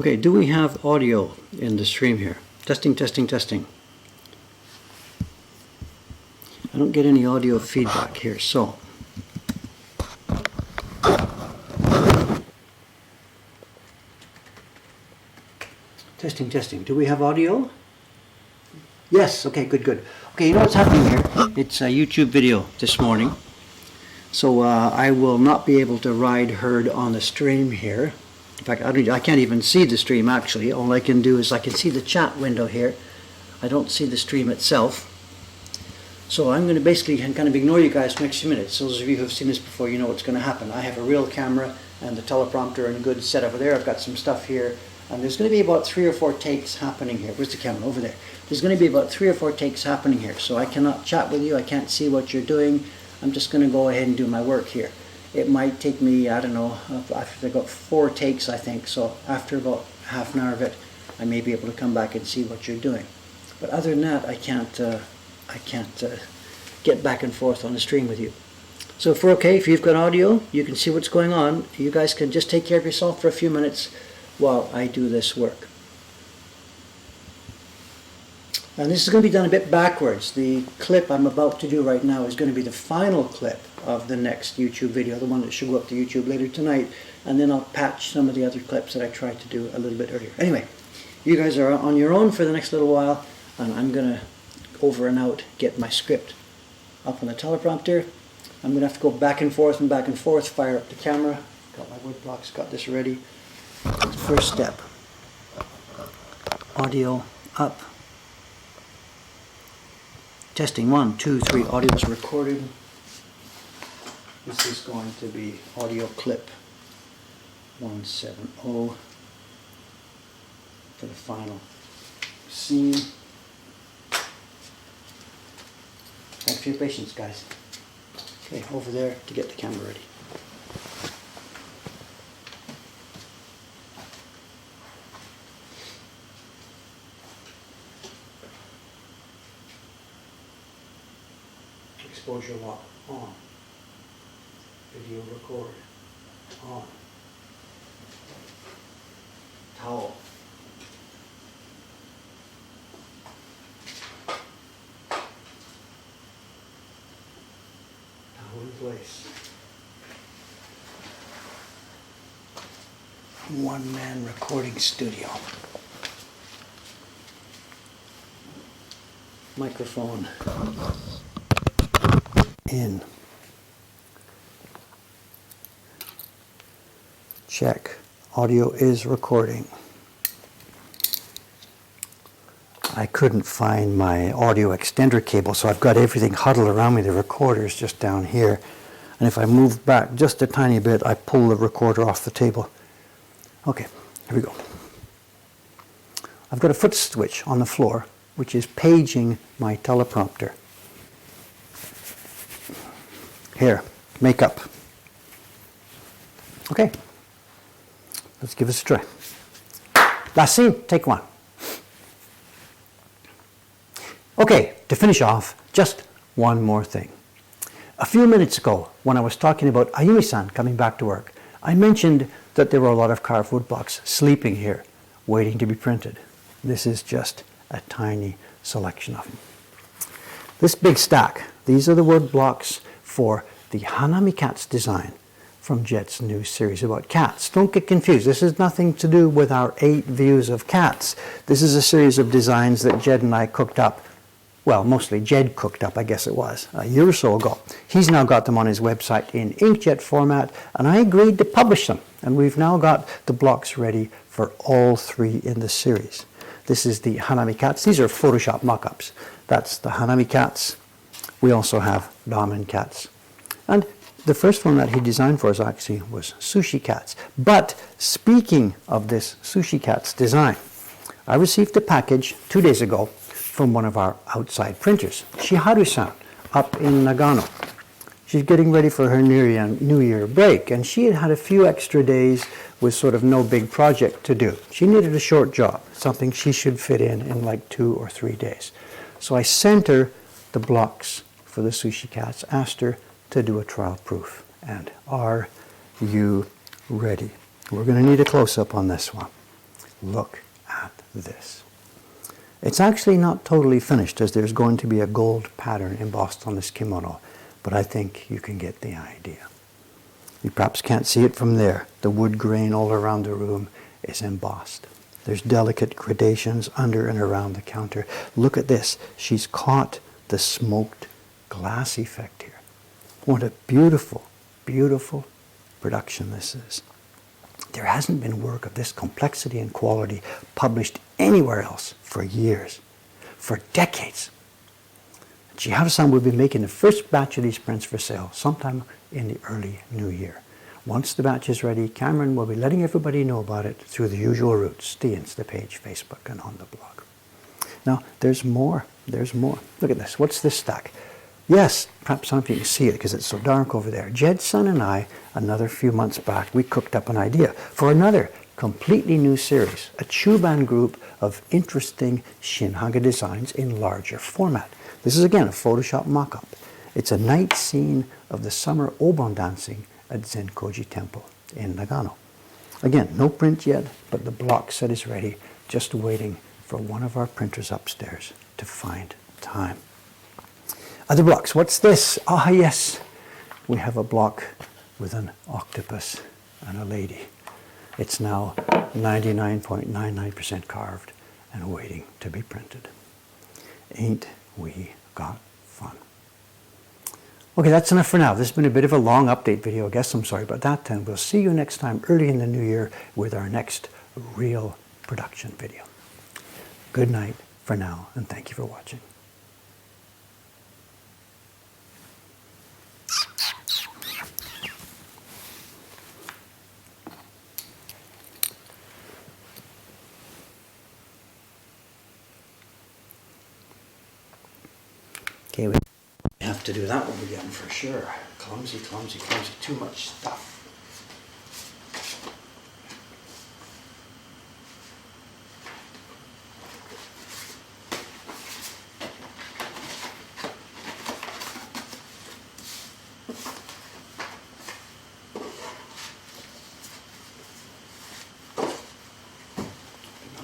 Okay, do we have audio in the stream here? Testing, testing, testing. I don't get any audio feedback here, so. Testing, testing. Do we have audio? Yes, okay, good, good. Okay, you know what's happening here? It's a YouTube video this morning. So I will not be able to ride herd on the stream here. In fact, I can't even see the stream actually. All I can do is I can see the chat window here. I don't see the stream itself. So I'm going to basically kind of ignore you guys for the next few minutes. Those of you who have seen this before, you know what's going to happen. I have a real camera and the teleprompter and good set over there. I've got some stuff here. And there's going to be about 3 or 4 takes happening here. Where's the camera? Over there. There's going to be about 3 or 4 takes happening here. So I cannot chat with you. I can't see what you're doing. I'm just going to go ahead and do my work here. It might take me, I don't know, I've got 4 takes I think. So after about half an hour of it, I may be able to come back and see what you're doing. But other than that, I can't get back and forth on the stream with you. So if we're okay, if you've got audio, you can see what's going on. You guys can just take care of yourself for a few minutes while I do this work. And this is going to be done a bit backwards. The clip I'm about to do right now is going to be the final clip of the next YouTube video, the one that should go up to YouTube later tonight, and then I'll patch some of the other clips that I tried to do a little bit earlier. Anyway, you guys are on your own for the next little while, and I'm going to over and out get my script up on the teleprompter. I'm going to have to go back and forth, fire up the camera. Got my wood blocks, got this ready. First step, audio up. Testing 1, 2, 3, audio is recorded. This is going to be audio clip 170 for the final scene. Thanks for your patience, guys. Okay, over there to get the camera ready. Exposure lock on. Video record on. Towel. Towel in place. One-man recording studio. Microphone in. Check. Audio is recording. I couldn't find my audio extender cable, so I've got everything huddled around me. The recorder's just down here. And if I move back just a tiny bit, I pull the recorder off the table. Okay, here we go. I've got a foot switch on the floor, which is paging my teleprompter. Here, makeup. Okay, let's give this a try. Last scene, take 1. Okay, to finish off, just one more thing. A few minutes ago, when I was talking about Ayumi-san coming back to work, I mentioned that there were a lot of carved wood blocks sleeping here, waiting to be printed. This is just a tiny selection of them. This big stack, these are the wood blocks for the Hanami Cats design from Jet's new series about cats. Don't get confused. This has nothing to do with our 8 views of cats. This is a series of designs that Jed and I cooked up. Well, mostly Jed cooked up, I guess it was, a year or so ago. He's now got them on his website in inkjet format, and I agreed to publish them. And we've now got the blocks ready for all 3 in the series. This is the Hanami Cats. These are Photoshop mock-ups. That's the Hanami Cats. We also have Ramen Cats. And the first one that he designed for us actually was Sushi Cats. But speaking of this Sushi Cats design, I received a package 2 days ago from one of our outside printers, Shiharu-san, up in Nagano. She's getting ready for her New Year break, and she had had a few extra days with sort of no big project to do. She needed a short job, something she should fit in like 2 or 3 days. So I sent her the blocks for the Sushi Cats, asked her to do a trial proof. And are you ready? We're going to need a close-up on this one. look at this. It's actually not totally finished, as there's going to be a gold pattern embossed on this kimono, but I think you can get the idea. You perhaps can't see it from there. The wood grain all around the room is embossed. There's delicate gradations under and around the counter. Look at this. She's caught the smoked glass effect here. What a beautiful, beautiful production this is. There hasn't been work of this complexity and quality published anywhere else for years, for decades. Chihara-san will be making the first batch of these prints for sale sometime in the early new year. Once the batch is ready, Cameron will be letting everybody know about it through the usual routes, the Insta page, Facebook, and on the blog. Now, there's more. There's more. Look at this. What's this stack? Yes, perhaps some of you can see it because it's so dark over there. Jed-san and I, another few months back, we cooked up an idea for another completely new series, a Chuban group of interesting Shinhaga designs in larger format. This is again a Photoshop mock-up. It's a night scene of the summer Obon dancing at Zenkoji Temple in Nagano. Again, no print yet, but the block set is ready, just waiting for one of our printers upstairs to find time. Other blocks, what's this? Ah yes, we have a block with an octopus and a lady. It's now 99.99% carved and waiting to be printed. Ain't we got fun? Okay, that's enough for now. This has been a bit of a long update video. I guess I'm sorry about that, and we'll see you next time early in the new year with our next real production video. Good night for now, and thank you for watching. Okay, we have to do that one again for sure. Clumsy, clumsy, clumsy. Too much stuff.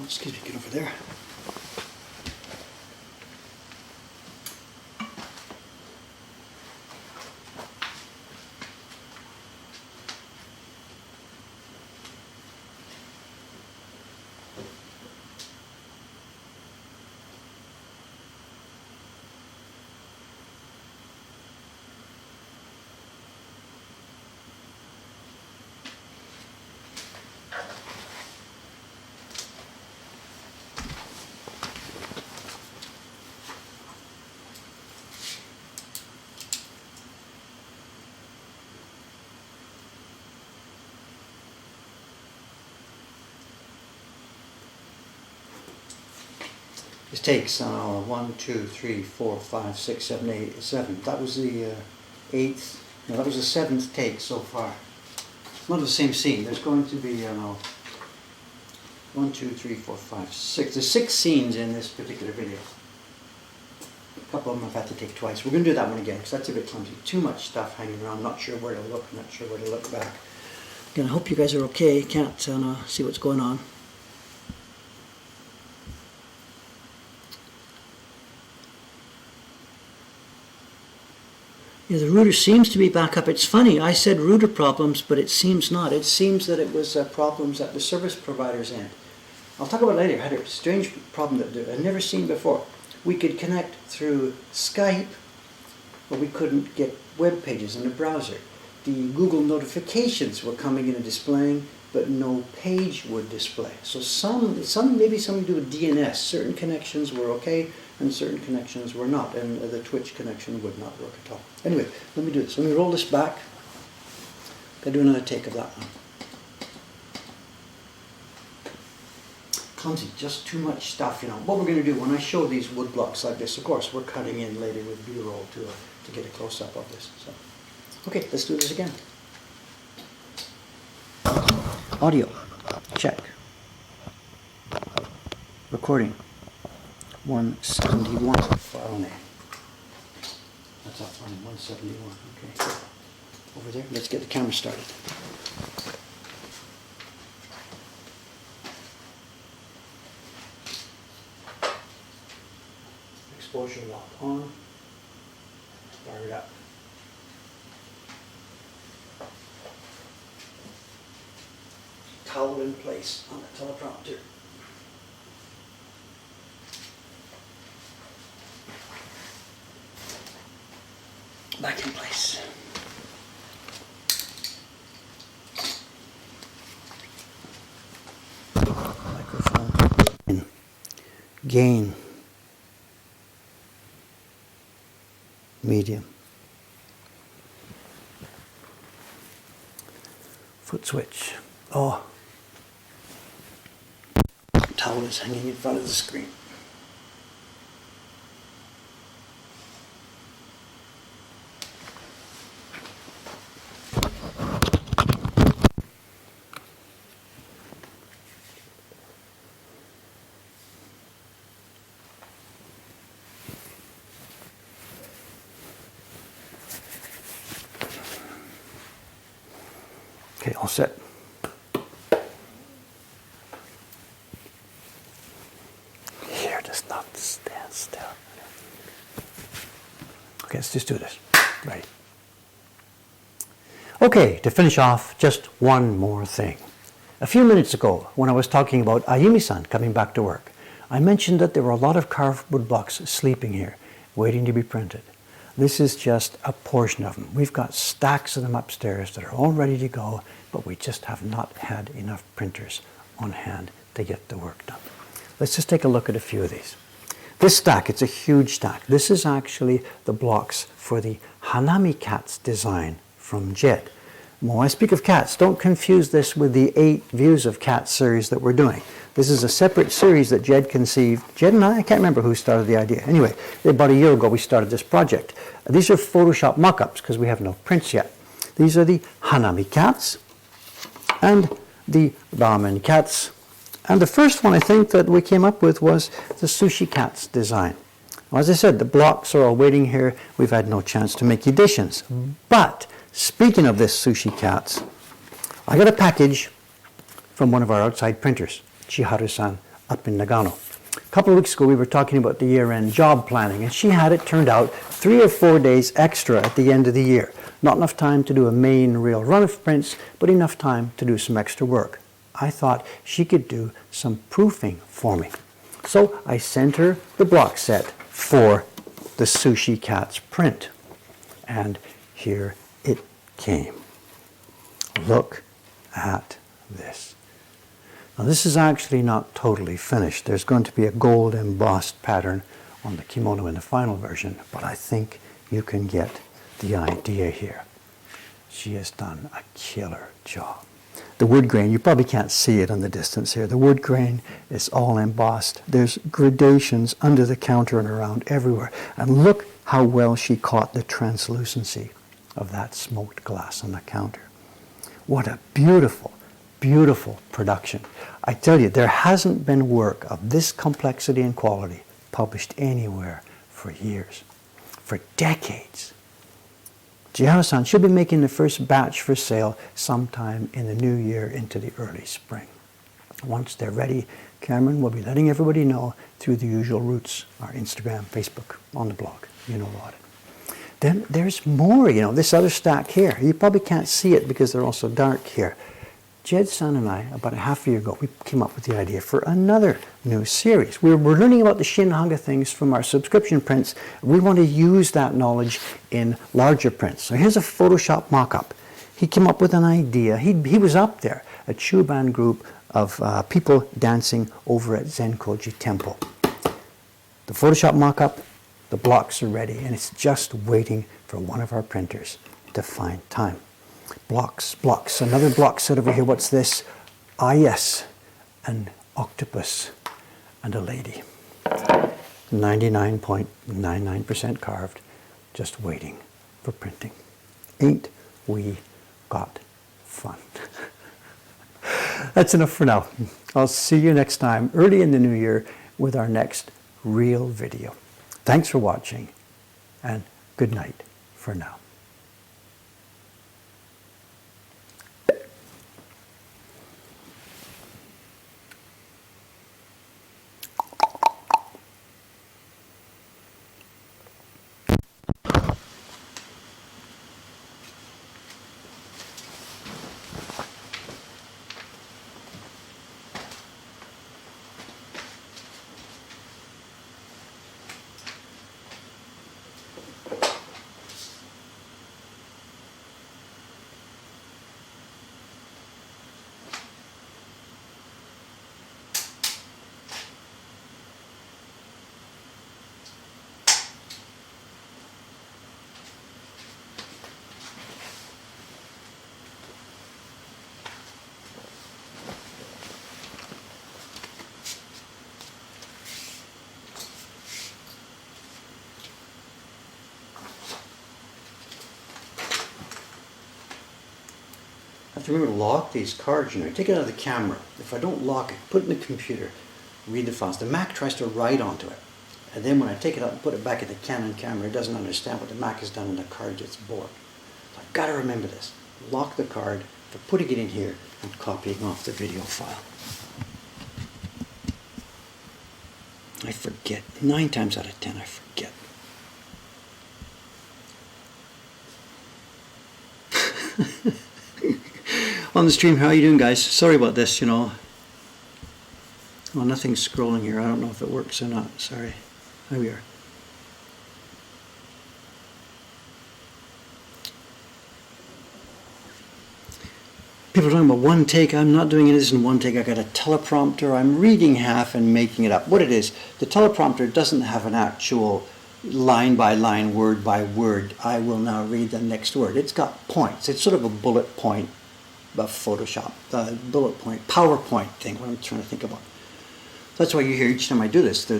Excuse me, get over there. This takes 1, 2, 3, 4, 5, 6, 7, 8, 7. That was the 8th. No, that was the 7th take so far. Not the same scene. There's going to be 1, 2, 3, 4, 5, 6. There's 6 scenes in this particular video. A couple of them I've had to take twice. We're going to do that one again because that's a bit clumsy. Too much stuff hanging around. Not sure where to look. Not sure where to look back. Again, I hope you guys are okay. Can't see what's going on. Yeah, the router seems to be back up. It's funny, I said router problems, but it seems not. It seems that it was problems at the service provider's end. I'll talk about it later. I had a strange problem that I'd never seen before. We could connect through Skype, but we couldn't get web pages in the browser. The Google notifications were coming in and displaying, but no page would display. So maybe something to do with DNS. Certain connections were okay, and certain connections were not, and the Twitch connection would not work at all. Anyway, let me do this. Let me roll this back. Gotta do another take of that one. Clumsy, just too much stuff, you know. What we're going to do when I show these wood blocks like this, of course, we're cutting in later with B-roll to get a close-up of this. So, okay, let's do this again. Audio, check. Recording, 171. File name. That's up on 171. Okay. Over there. Let's get the camera started. exposure lock on. Fire it up. Towel in place on the teleprompter. Back in place. Microphone. Gain. Medium. Foot switch. Oh. Towel is hanging in front of the screen. Okay, all set. Here does not stand still. Okay, let's just do this. Ready. Okay, to finish off, just one more thing. A few minutes ago, when I was talking about Ayumi-san coming back to work, I mentioned that there were a lot of carved wood blocks sleeping here, waiting to be printed. This is just a portion of them. We've got stacks of them upstairs that are all ready to go, but we just have not had enough printers on hand to get the work done. Let's just take a look at a few of these. This stack, it's a huge stack. This is actually the blocks for the Hanami Cats design from Jed. When I speak of cats, don't confuse this with the 8 Views of Cats series that we're doing. This is a separate series that Jed conceived. Jed and I can't remember who started the idea. Anyway, about a year ago we started this project. These are Photoshop mock-ups because we have no prints yet. These are the Hanami Cats and the Ramen Cats. And the first one I think that we came up with was the Sushi Cats design. Well, as I said, the blocks are all waiting here. We've had no chance to make additions. But speaking of this Sushi Cats, I got a package from one of our outside printers, Chiharu-san, up in Nagano. A couple of weeks ago we were talking about the year-end job planning, and she had it turned out 3 or 4 days extra at the end of the year. Not enough time to do a main real run of prints, but enough time to do some extra work. I thought she could do some proofing for me. So I sent her the block set for the Sushi Cats print. And here it came. Look at this. Now this is actually not totally finished. There's going to be a gold embossed pattern on the kimono in the final version, but I think you can get the idea here. She has done a killer job. The wood grain, you probably can't see it on the distance here. The wood grain is all embossed. There's gradations under the counter and around everywhere. And look how well she caught the translucency of that smoked glass on the counter. What a beautiful, beautiful production. I tell you, there hasn't been work of this complexity and quality published anywhere for years, for decades. Chiharu-san should be making the first batch for sale sometime in the new year into the early spring. Once they're ready, Cameron will be letting everybody know through the usual routes, our Instagram, Facebook, on the blog. You know about it. Then there's more, this other stack here. You probably can't see it because they're also dark here. Jed-san and I, about a half a year ago, we came up with the idea for another new series. We're learning about the Shin-Hanga things from our subscription prints. We want to use that knowledge in larger prints. So here's a Photoshop mock-up. He came up with an idea. He was up there, a Chuban group of people dancing over at Zenkoji Temple. The Photoshop mock-up, the blocks are ready, and it's just waiting for one of our printers to find time. Blocks, blocks. Another block set over here. What's this? Ah, yes, an octopus and a lady. 99.99% carved, just waiting for printing. Ain't we got fun? That's enough for now. I'll see you next time, early in the new year, with our next real video. Thanks for watching, and good night for now. have to remember to lock these cards. You know, take it out of the camera. If I don't lock it, put it in the computer, read the files. The Mac tries to write onto it. And then when I take it out and put it back in the Canon camera, it doesn't understand what the Mac has done and the card gets bored. So I've got to remember this. Lock the card for putting it in here and copying off the video file. I forget. 9 times out of 10, I forget. On the stream, how are you doing, guys? Sorry about this, you know. Well, nothing's scrolling here. I don't know if it works or not. Sorry. There we are. People are talking about one take. I'm not doing it in one take. I got a teleprompter. I'm reading half and making it up. What it is, the teleprompter doesn't have an actual line by line, word by word. I will now read the next word. It's got points. It's sort of a bullet point, Photoshop, bullet point, PowerPoint thing, what I'm trying to think about. That's why you hear each time I do this, the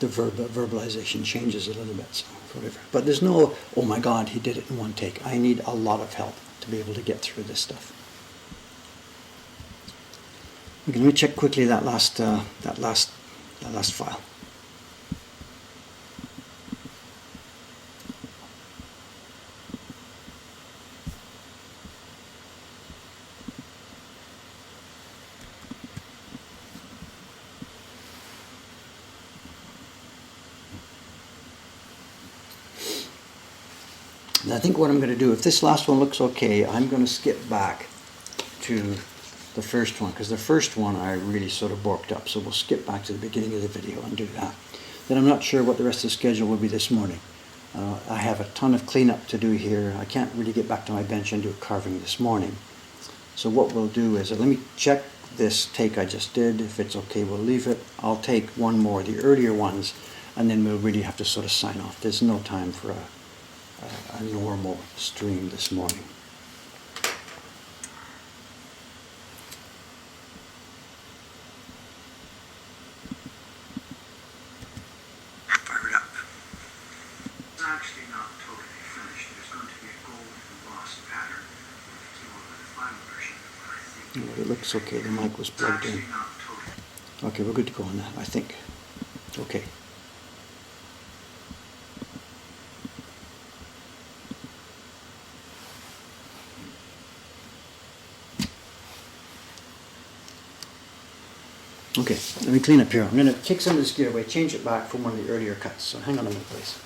verbalization changes a little bit, so whatever. But there's no, oh my God, he did it in one take. I need a lot of help to be able to get through this stuff. Okay, let me check quickly that last file. And I think what I'm going to do, if this last one looks okay, I'm going to skip back to the first one, because the first one I really sort of borked up. So we'll skip back to the beginning of the video and do that. Then I'm not sure what the rest of the schedule will be this morning. I have a ton of cleanup to do here. I can't really get back to my bench and do carving this morning. So what we'll do is, let me check this take I just did. If it's okay, we'll leave it. I'll take one more, the earlier ones, and then we'll really have to sort of sign off. There's no time for a normal stream this morning. It looks okay, the mic was plugged in. Okay, we're good to go on that, I think. Okay. Okay, let me clean up here. I'm going to take some of this gear away, change it back from one of the earlier cuts. So hang on a minute, please.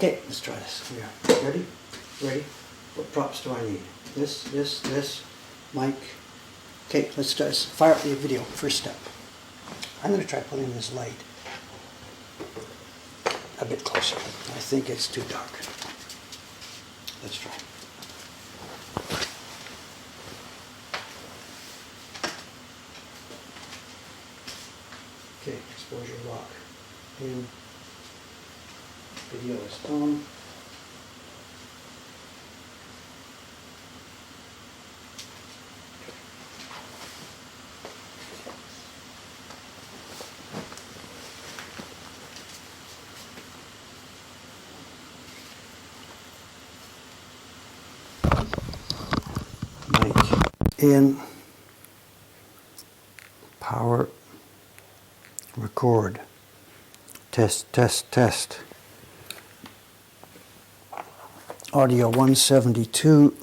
Okay, let's try this. Here. Ready? Ready? What props do I need? This, mic. Okay, let's try this. Fire up the video, first step. I'm going to try putting this light a bit closer. I think it's too dark. Let's try. Okay, exposure lock in. Video is on. Mic in. Power. Record. Test, test, test. Audio 172.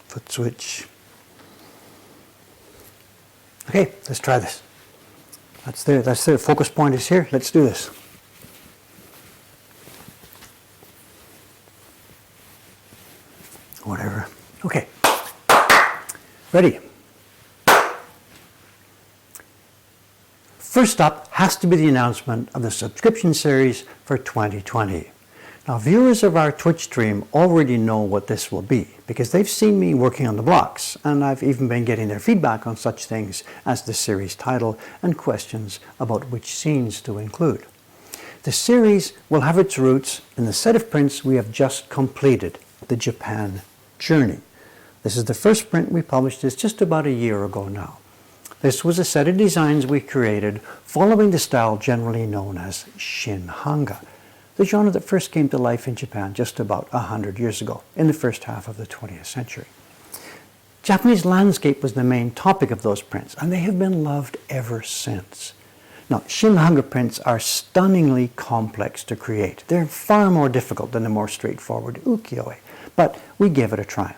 Foot switch. Okay, let's try this. That's there. Focus point is here. Let's do this. Whatever. Okay. Ready. First up has to be the announcement of the subscription series for 2020. Now, viewers of our Twitch stream already know what this will be because they've seen me working on the blocks, and I've even been getting their feedback on such things as the series title and questions about which scenes to include. The series will have its roots in the set of prints we have just completed, the Japan Journey. This is the first print we published just about a year ago now. This was a set of designs we created following the style generally known as Shin-Hanga, the genre that first came to life in Japan just about 100 years ago, in the first half of the 20th century. Japanese landscape was the main topic of those prints, and they have been loved ever since. Now, Shin-Hanga prints are stunningly complex to create. They're far more difficult than the more straightforward ukiyo-e, but we gave it a try.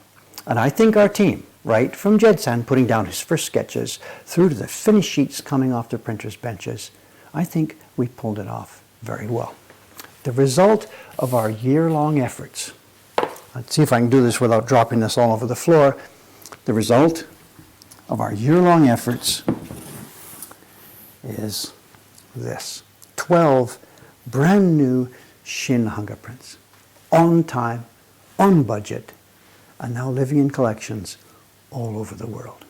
And I think our team, right from Jed-san putting down his first sketches through to the finished sheets coming off the printer's benches, I think we pulled it off very well. The result of our year-long efforts, let's see if I can do this without dropping this all over the floor. The result of our year-long efforts is this. 12 brand new Shin-Hanga prints. On time, on budget, and now living in collections all over the world.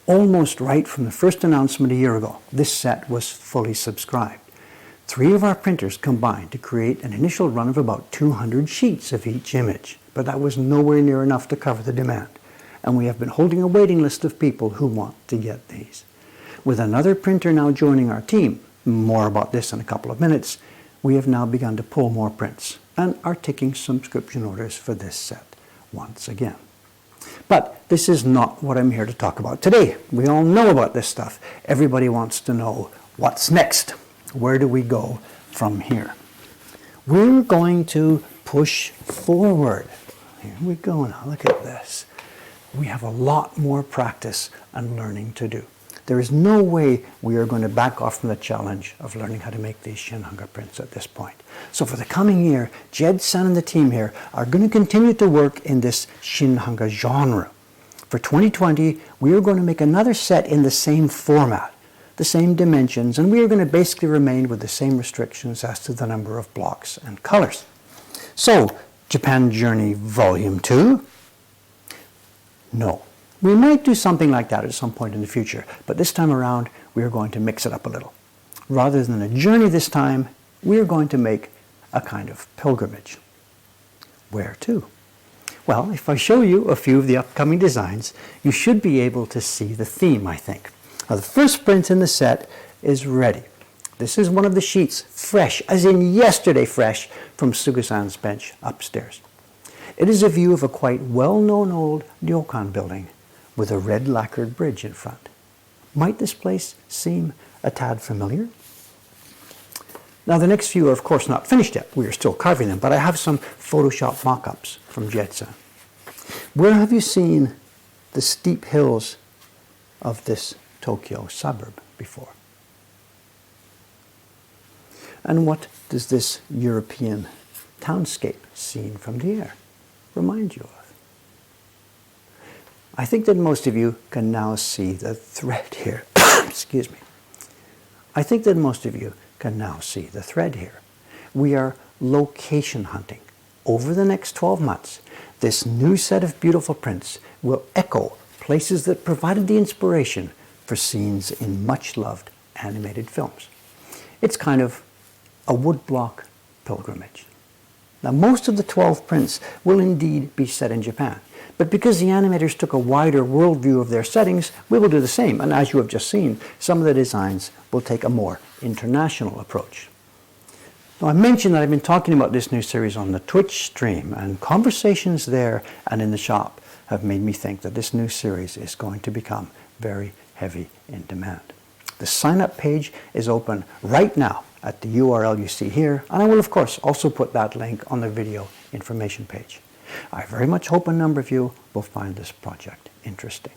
Almost right from the first announcement a year ago, this set was fully subscribed. 3 of our printers combined to create an initial run of about 200 sheets of each image, but that was nowhere near enough to cover the demand. And we have been holding a waiting list of people who want to get these. With another printer now joining our team, more about this in a couple of minutes, we have now begun to pull more prints and are taking subscription orders for this set once again. But this is not what I'm here to talk about today. We all know about this stuff. Everybody wants to know what's next. Where do we go from here? We're going to push forward. Here we go now. Look at this. We have a lot more practice and learning to do. There is no way we are going to back off from the challenge of learning how to make these Shin-Hanga prints at this point. So for the coming year, Jed-san and the team here are going to continue to work in this Shin-Hanga genre. For 2020, we are going to make another set in the same format, the same dimensions, and we are going to basically remain with the same restrictions as to the number of blocks and colors. So, Japan Journey Volume 2? No. We might do something like that at some point in the future, but this time around, we are going to mix it up a little. Rather than a journey this time, we are going to make a kind of pilgrimage. Where to? Well, if I show you a few of the upcoming designs, you should be able to see the theme, I think. Now, the first print in the set is ready. This is one of the sheets, fresh, as in yesterday fresh, from Suga-san's bench upstairs. It is a view of a quite well-known old ryokan building with a red lacquered bridge in front. Might this place seem a tad familiar? Now the next few are of course not finished yet. We are still carving them, but I have some Photoshop mock-ups from Jedza. Where have you seen the steep hills of this Tokyo suburb before? And what does this European townscape seen from the air remind you of? I think that most of you can now see the thread here. Excuse me. I think that most of you can now see the thread here. We are location hunting. Over the next 12 months, this new set of beautiful prints will echo places that provided the inspiration for scenes in much-loved animated films. It's kind of a woodblock pilgrimage. Now, most of the 12 prints will indeed be set in Japan, but because the animators took a wider worldview of their settings, we will do the same. And as you have just seen, some of the designs will take a more international approach. Now, I mentioned that I've been talking about this new series on the Twitch stream, and conversations there and in the shop have made me think that this new series is going to become very heavy in demand. The sign-up page is open right now at the URL you see here, and I will of course also put that link on the video information page. I very much hope a number of you will find this project interesting.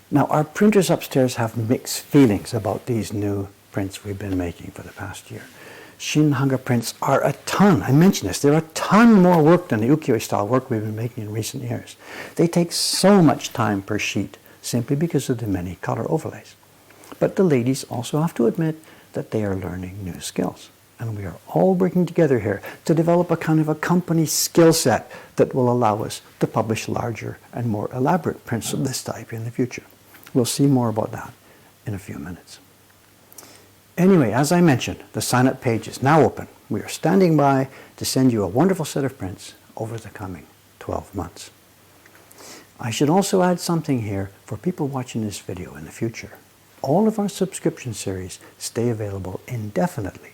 Now, our printers upstairs have mixed feelings about these new prints we've been making for the past year. Shin Hanga prints are a ton, I mentioned this, they're a ton more work than the ukiyo style work we've been making in recent years. They take so much time per sheet simply because of the many color overlays. But the ladies also have to admit that they are learning new skills. And we are all working together here to develop a kind of a company skill set that will allow us to publish larger and more elaborate prints of this type in the future. We'll see more about that in a few minutes. Anyway, as I mentioned, the sign-up page is now open. We are standing by to send you a wonderful set of prints over the coming 12 months. I should also add something here for people watching this video in the future. All of our subscription series stay available indefinitely.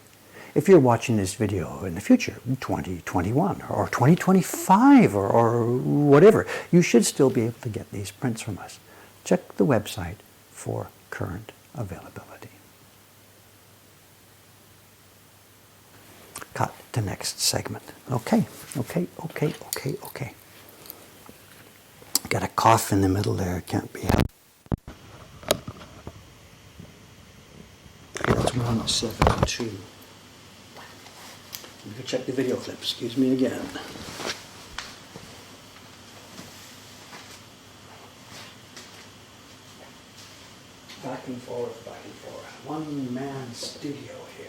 If you're watching this video in the future, 2021 or 2025 or whatever, you should still be able to get these prints from us. Check the website for current availability. Cut to next segment. Okay. Got a cough in the middle there, can't be helped. That's 172. You can check the video clip, excuse me again. Back and forth, back and forth. One-man studio here.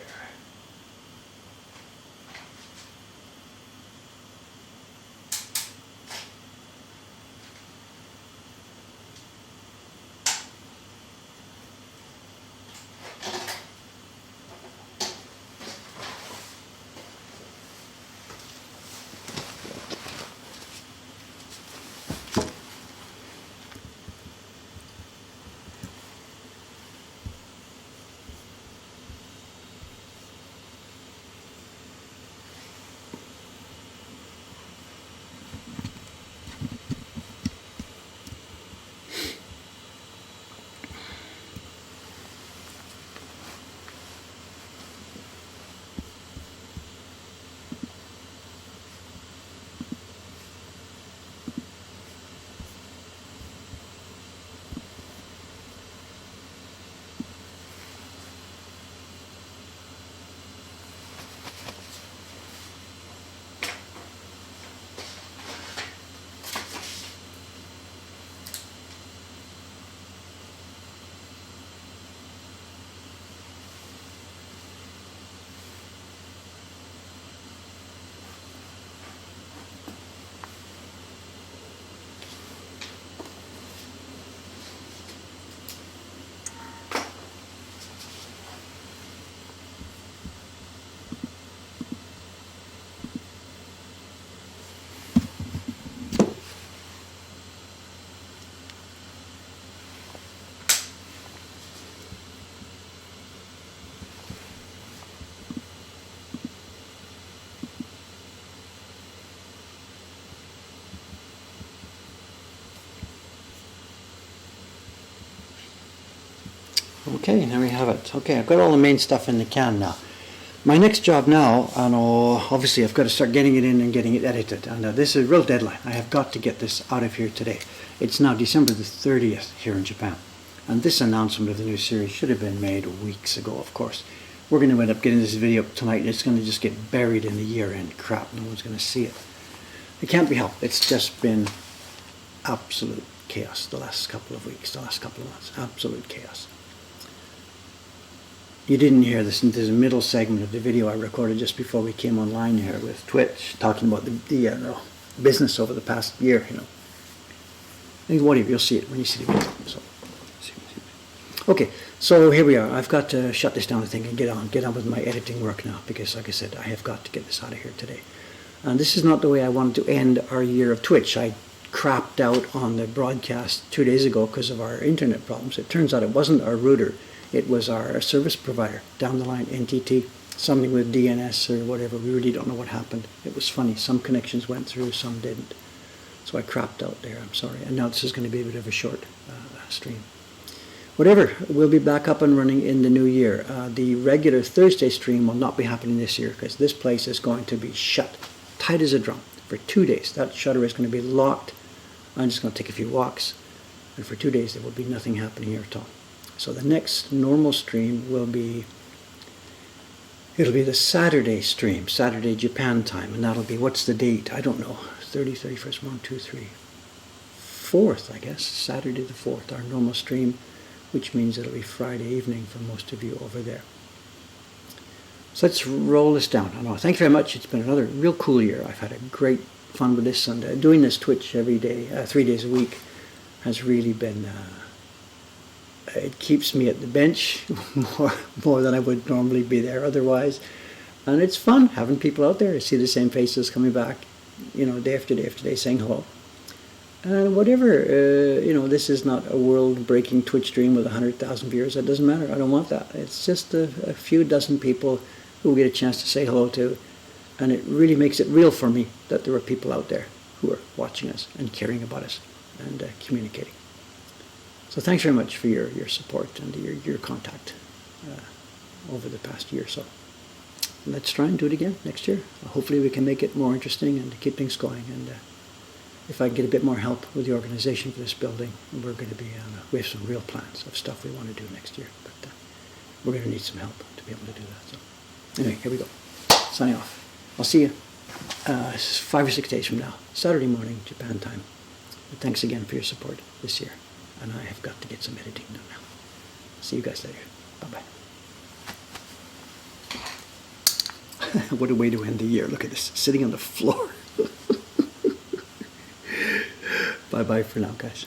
Okay, there we have it. Okay, I've got all the main stuff in the can now. My next job now, and obviously I've got to start getting it in and getting it edited. And this is a real deadline. I have got to get this out of here today. It's now December the 30th here in Japan. And this announcement of the new series should have been made weeks ago, of course. We're going to end up getting this video up tonight, and it's going to just get buried in the year-end crap. No one's going to see it. It can't be helped. It's just been absolute chaos the last couple of weeks, the last couple of months. Absolute chaos. You didn't hear this. There's a middle segment of the video I recorded just before we came online here with Twitch, talking about the business over the past year. Whatever, you'll see it when you see the video. So, okay, so here we are. I've got to shut this down, I think, and get on with my editing work now, because, like I said, I have got to get this out of here today. And this is not the way I wanted to end our year of Twitch. I crapped out on the broadcast 2 days ago because of our internet problems. It turns out it wasn't our router. It was our service provider down the line, NTT, something with DNS or whatever. We really don't know what happened. It was funny. Some connections went through, some didn't. So I crapped out there. I'm sorry. And now this is going to be a bit of a short stream. Whatever, we'll be back up and running in the new year. The regular Thursday stream will not be happening this year because this place is going to be shut, tight as a drum, for 2 days. That shutter is going to be locked. I'm just going to take a few walks. And for 2 days there will be nothing happening here at all. So the next normal stream will be, it'll be the Saturday stream, Saturday Japan time, and that'll be, what's the date? I don't know, 30, 31st, 1, 2, 3, 4th, I guess, Saturday the 4th, our normal stream, which means it'll be Friday evening for most of you over there. So let's roll this down. Thank you very much. It's been another real cool year. I've had a great fun with this, and doing this Twitch every day, 3 days a week, has really been... it keeps me at the bench more than I would normally be there otherwise. And it's fun having people out there. I see the same faces coming back, day after day after day, saying hello. And whatever, this is not a world-breaking Twitch stream with 100,000 viewers. That doesn't matter. I don't want that. It's just a few dozen people who we get a chance to say hello to. And it really makes it real for me that there are people out there who are watching us and caring about us and communicating. So thanks very much for your support and your contact over the past year or so. Let's try and do it again next year. Hopefully we can make it more interesting and keep things going. And if I can get a bit more help with the organization for this building, we're going to be we have some real plans of stuff we want to do next year. But we're going to need some help to be able to do that. So anyway, here we go. Signing off. I'll see you 5 or 6 days from now, Saturday morning, Japan time. But thanks again for your support this year. And I have got to get some editing done now. See you guys later. Bye-bye. What a way to end the year. Look at this, sitting on the floor. Bye-bye for now, guys.